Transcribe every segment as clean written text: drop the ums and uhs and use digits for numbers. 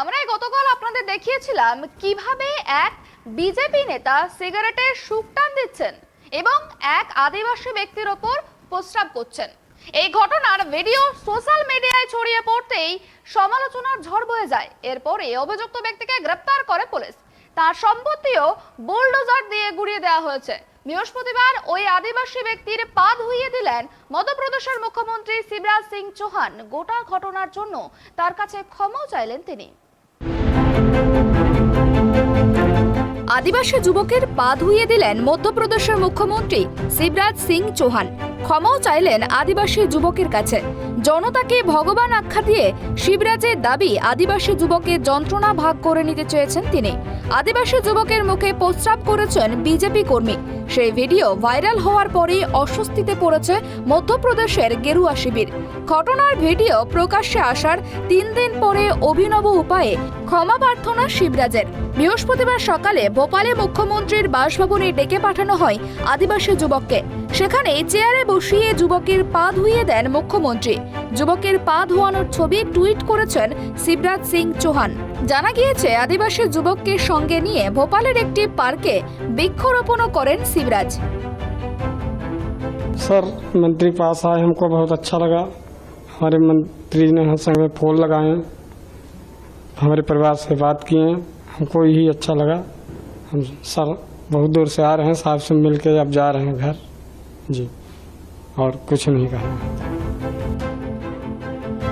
আমরা গতকাল আপনাদের দেখিয়েছিলাম কিভাবে এক বিজেপি নেতা সিগারেটের শুক টান দিচ্ছেন এবং এক আদিবাসী ব্যক্তির ওপর প্রস্রাব করছেন। এই ঘটনার ভিডিও সোশ্যাল মিডিয়ায় ছড়িয়ে পড়তেই সমালোচনার ঝড় বয়ে যায়। এরপরে অভিযুক্ত ব্যক্তিকে গ্রেফতার করে পুলিশ। তার সম্পত্তিও বুলডোজার দিয়ে গুড়িয়ে দেওয়া হয়েছে। বৃহস্পতিবার ওই আদিবাসী ব্যক্তির পা ধুইয়ে দিলেন মধ্যপ্রদেশের মুখ্যমন্ত্রী শিবরাজ সিং চৌহান। গোটা ঘটনার জন্য তার কাছে ক্ষমা চাইলেন তিনি। আদিবাসী যুবকের পা ধুইয়ে দিলেন মধ্যপ্রদেশের মুখ্যমন্ত্রী শিবরাজ সিং চৌহান। ক্ষমাও চাইলেন আদিবাসী যুবকের কাছে। জনতাকে ভগবান আখ্যা দিয়ে শিবরাজের দাবি, আদিবাসী যুবকের যন্ত্রণা ভাগ করে নিতে চেয়েছেন তিনি। আদিবাসী যুবকের মুখে প্রস্রাব করেছেন বিজেপি কর্মী। সেই ভিডিও ভাইরাল হওয়ার পরেই অস্বস্তিতে পড়েছে মধ্যপ্রদেশের গেরুয়া শিবির। ঘটনার ভিডিও প্রকাশ্যে আসার 3 দিন পরে অভিনব উপায়ে ক্ষমা প্রার্থনা শিবরাজের। বৃহস্পতিবার সকালে ভোপালে মুখ্যমন্ত্রীর বাসভবনে ডেকে পাঠানো হয় আদিবাসী যুবককে। সেখানে চেয়ারে বসিয়ে যুবকের পা ধুইয়ে দেন মুখ্যমন্ত্রী। যুবকের পা ধোয়ানোর ছবি টুইট করেছেন শিবরাজ সিং চৌহান। জানা গিয়েছে, আদিবাসী যুবককে সঙ্গে নিয়ে ভোপালের একটি পার্কে বৃক্ষরোপণও করেন শিবরাজ। सर, मंत्री पास आए, हमको बहुत अच्छा लगा। हमारे मंत्री ने संग में फूल लगाए, हमारे परिवार से बात किए, हमको यही अच्छा लगा। हम सर बहुत दूर से आ रहे हैं, साहब से मिल के अब जा रहे हैं घर जी, और कुछ नहीं कहा।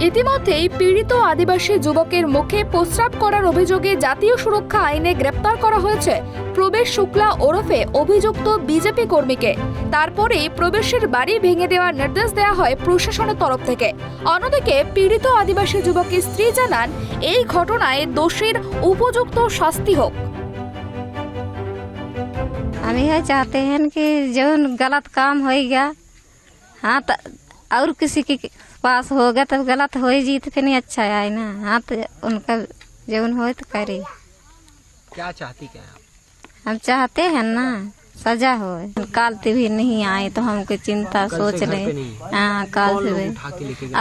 ইতিমধ্যেই পীড়িত আদিবাসী যুবকের মুখে প্রস্রাব করার অভিযোগে জাতীয় সুরক্ষা আইনে গ্রেপ্তার করা হয়েছে প্রবেশ শুক্লা ওরফে অভিযুক্ত বিজেপি কর্মীকে। তারপরেই প্রবেশের বাড়ি ভেঙে দেওয়ার নির্দেশ দেওয়া হয় প্রশাসনের তরফ থেকে। অন্যদিকে পীড়িত আদিবাসী যুবকের স্ত্রী জানান, এই ঘটনায় দোষীর উপযুক্ত শাস্তি হোক। हम यह चाहते हैं कि जो गलत काम हो गया, हाँ तो और किसी के पास होगा तो गलत हो जी तो फिर नहीं अच्छा है ना। हाँ तो उनका जो हो तो करे। क्या चाहती क्या आप? हम चाहते हैं ना सजा हो। काल से भी नहीं आए तो हमको चिंता सोच रहे। हाँ काल से भी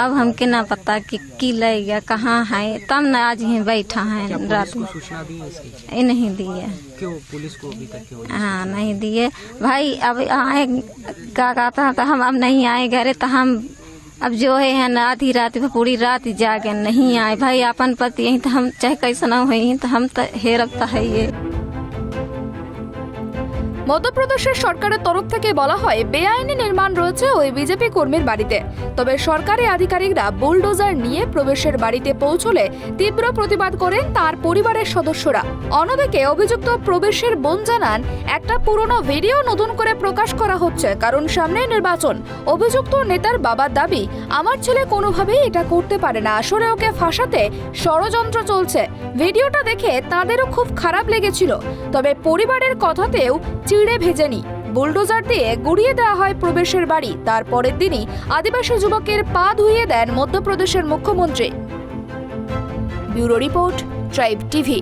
अब हमके ना पता कि ले गया कहाँ है, तब न आज ही बैठा है रात में। सूचना दी इसकी? ये नहीं दिए। क्यों पुलिस को अभी तक क्यों? हाँ नहीं दिए भाई। अब आए क्या कहता तो हम अब नहीं आए घरे तो हम अब जो है ना आधी रात में पूरी रात जागे नहीं आए भाई। अपन पति यही तो हम चाहे कैसा ना हुई तो हम तो हेरता है ये। মধ্যপ্রদেশের সরকারের তরফ থেকে বলা হয়, বেআইনি নির্মাণ রয়েছে ওই বিজেপি কর্মীর বাড়িতে। তবে সরকারি আধিকারিকরা বুলডোজার নিয়ে প্রবেশের বাড়িতে পৌঁছলে তীব্র প্রতিবাদ করেন তার পরিবারের সদস্যরা। অন্যদিকে অভিযুক্ত প্রবেশের বোন জানান, একটা পুরনো ভিডিও নতুন করে প্রকাশ করা হচ্ছে কারণ সামনে নির্বাচন। অভিযুক্ত নেতার বাবার দাবি, আমার ছেলে কোনোভাবেই এটা করতে পারে না, আসলে ওকে ফাঁসাতে ষড়যন্ত্র চলছে। ভিডিওটা দেখে তাদেরও খুব খারাপ লেগেছিল, তবে পরিবারের কথাতেও চিড়ে ভেজেনি। বুলডোজার দিয়ে গুড়িয়ে দেওয়া হয় প্রবেশের বাড়ি। তারপরের দিনই আদিবাসী যুবকের পা ধুইয়ে দেন মধ্যপ্রদেশের মুখ্যমন্ত্রী। Bureau report, tribe TV.